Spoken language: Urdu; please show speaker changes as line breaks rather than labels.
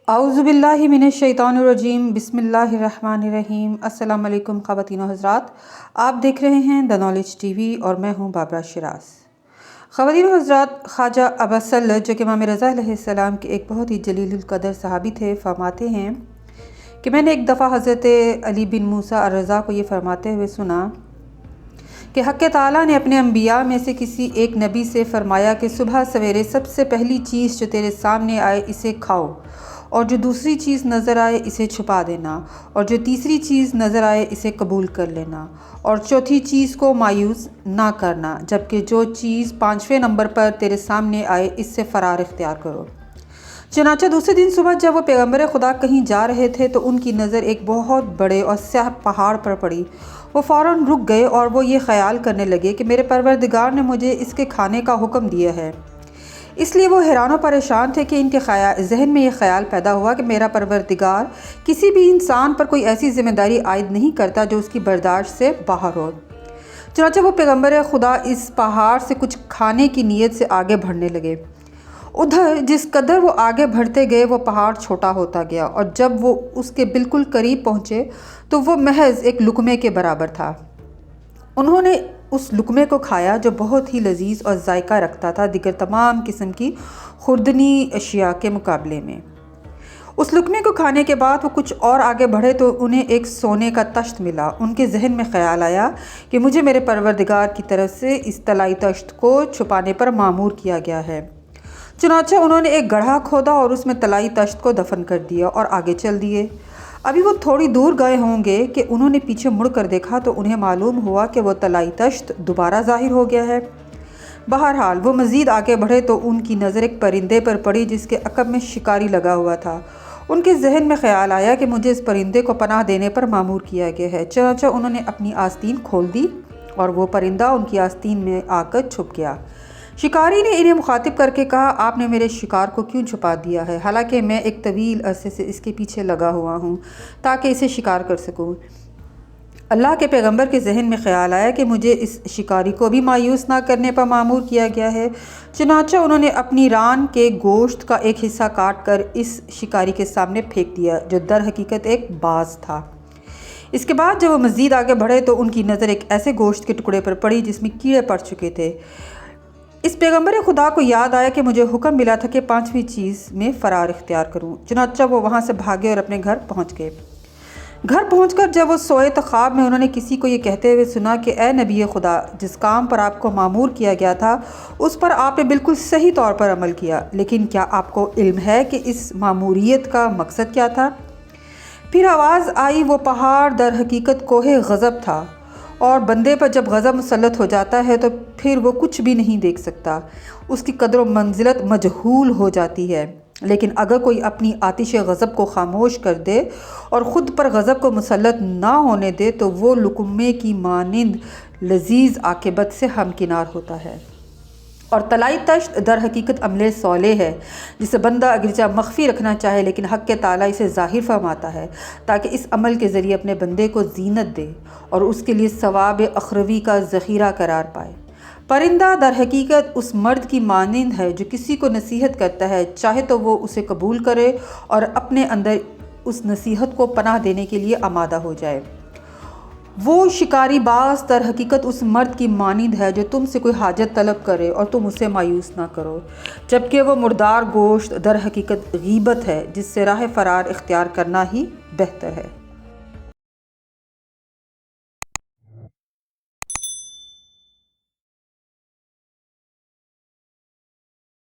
اعوذ باللہ من الشیطان الرجیم، بسم اللہ الرحمن الرحیم۔ السلام علیکم خواتین و حضرات، آپ دیکھ رہے ہیں دا نالج ٹی وی اور میں ہوں بابرہ شیراز۔ خواتین و حضرات، خواجہ ابوالفضل جو کہ امام رضا علیہ السلام کے ایک بہت ہی جلیل القدر صحابی تھے، فرماتے ہیں کہ میں نے ایک دفعہ حضرت علی بن موسا رضا کو یہ فرماتے ہوئے سنا کہ حق تعالیٰ نے اپنے انبیاء میں سے کسی ایک نبی سے فرمایا کہ صبح سویرے سب سے پہلی چیز جو تیرے سامنے آئے اسے کھاؤ، اور جو دوسری چیز نظر آئے اسے چھپا دینا، اور جو تیسری چیز نظر آئے اسے قبول کر لینا، اور چوتھی چیز کو مایوس نہ کرنا، جبکہ جو چیز 5ویں نمبر پر تیرے سامنے آئے اس سے فرار اختیار کرو۔ چنانچہ دوسرے دن صبح جب وہ پیغمبر خدا کہیں جا رہے تھے تو ان کی نظر ایک بہت بڑے اور سیاہ پہاڑ پر پڑی۔ وہ فوراً رک گئے اور وہ یہ خیال کرنے لگے کہ میرے پروردگار نے مجھے اس کے کھانے کا حکم دیا ہے۔ اس لیے وہ حیران و پریشان تھے کہ ان کے ذہن میں یہ خیال پیدا ہوا کہ میرا پروردگار کسی بھی انسان پر کوئی ایسی ذمہ داری عائد نہیں کرتا جو اس کی برداشت سے باہر ہو۔ چنانچہ وہ پیغمبر خدا اس پہاڑ سے کچھ کھانے کی نیت سے آگے بڑھنے لگے۔ ادھر جس قدر وہ آگے بڑھتے گئے وہ پہاڑ چھوٹا ہوتا گیا، اور جب وہ اس کے بالکل قریب پہنچے تو وہ محض ایک لقمے کے برابر تھا۔ انہوں نے اس لقمے کو کھایا جو بہت ہی لذیذ اور ذائقہ رکھتا تھا دیگر تمام قسم کی خوردنی اشیاء کے مقابلے میں۔ اس لقمے کو کھانے کے بعد وہ کچھ اور آگے بڑھے تو انہیں ایک سونے کا تشت ملا۔ ان کے ذہن میں خیال آیا کہ مجھے میرے پروردگار کی طرف سے اس طلائی تشت کو چھپانے پر مامور کیا گیا ہے۔ چنانچہ انہوں نے ایک گڑھا کھودا اور اس میں طلائی تشت کو دفن کر دیا اور آگے چل دیے۔ ابھی وہ تھوڑی دور گئے ہوں گے کہ انہوں نے پیچھے مڑ کر دیکھا تو انہیں معلوم ہوا کہ وہ طلائی تشت دوبارہ ظاہر ہو گیا ہے۔ بہرحال وہ مزید آگے بڑھے تو ان کی نظر ایک پرندے پر پڑی جس کے عقب میں شکاری لگا ہوا تھا۔ ان کے ذہن میں خیال آیا کہ مجھے اس پرندے کو پناہ دینے پر مامور کیا گیا ہے۔ چنانچہ انہوں نے اپنی آستین کھول دی اور وہ پرندہ ان کی آستین میں آ کر چھپ گیا۔ شکاری نے انہیں مخاطب کر کے کہا، آپ نے میرے شکار کو کیوں چھپا دیا ہے، حالانکہ میں ایک طویل عرصے سے اس کے پیچھے لگا ہوا ہوں تاکہ اسے شکار کر سکوں۔ اللہ کے پیغمبر کے ذہن میں خیال آیا کہ مجھے اس شکاری کو بھی مایوس نہ کرنے پر مامور کیا گیا ہے۔ چنانچہ انہوں نے اپنی ران کے گوشت کا ایک حصہ کاٹ کر اس شکاری کے سامنے پھینک دیا جو در حقیقت ایک باز تھا۔ اس کے بعد جب وہ مزید آگے بڑھے تو ان کی نظر ایک ایسے گوشت کے ٹکڑے پر پڑی جس میں کیڑے پڑ چکے تھے۔ اس پیغمبر خدا کو یاد آیا کہ مجھے حکم ملا تھا کہ 5ویں چیز میں فرار اختیار کروں۔ چنانچہ وہ وہاں سے بھاگے اور اپنے گھر پہنچ گئے۔ گھر پہنچ کر جب وہ سوئے تو خواب میں انہوں نے کسی کو یہ کہتے ہوئے سنا کہ اے نبی خدا، جس کام پر آپ کو مامور کیا گیا تھا اس پر آپ نے بالکل صحیح طور پر عمل کیا، لیکن کیا آپ کو علم ہے کہ اس ماموریت کا مقصد کیا تھا؟ پھر آواز آئی، وہ پہاڑ در حقیقت کوہ غضب تھا، اور بندے پر جب غضب مسلط ہو جاتا ہے تو پھر وہ کچھ بھی نہیں دیکھ سکتا، اس کی قدر و منزلت مجہول ہو جاتی ہے۔ لیکن اگر کوئی اپنی آتش غضب کو خاموش کر دے اور خود پر غضب کو مسلط نہ ہونے دے تو وہ لقمے کی مانند لذیذ عاقبت سے ہمکنار ہوتا ہے۔ اور طلائی تشت در حقیقت عمل صالح ہے جسے بندہ اگرچہ مخفی رکھنا چاہے لیکن حق تعالیٰ اسے ظاہر فرماتا ہے تاکہ اس عمل کے ذریعے اپنے بندے کو زینت دے اور اس کے لیے ثواب اخروی کا ذخیرہ قرار پائے۔ پرندہ در حقیقت اس مرد کی مانند ہے جو کسی کو نصیحت کرتا ہے، چاہے تو وہ اسے قبول کرے اور اپنے اندر اس نصیحت کو پناہ دینے کے لیے آمادہ ہو جائے۔ وہ شکاری باز در حقیقت اس مرد کی مانند ہے جو تم سے کوئی حاجت طلب کرے اور تم اسے مایوس نہ کرو، جبکہ وہ مردار گوشت در حقیقت غیبت ہے جس سے راہ فرار اختیار کرنا ہی بہتر ہے۔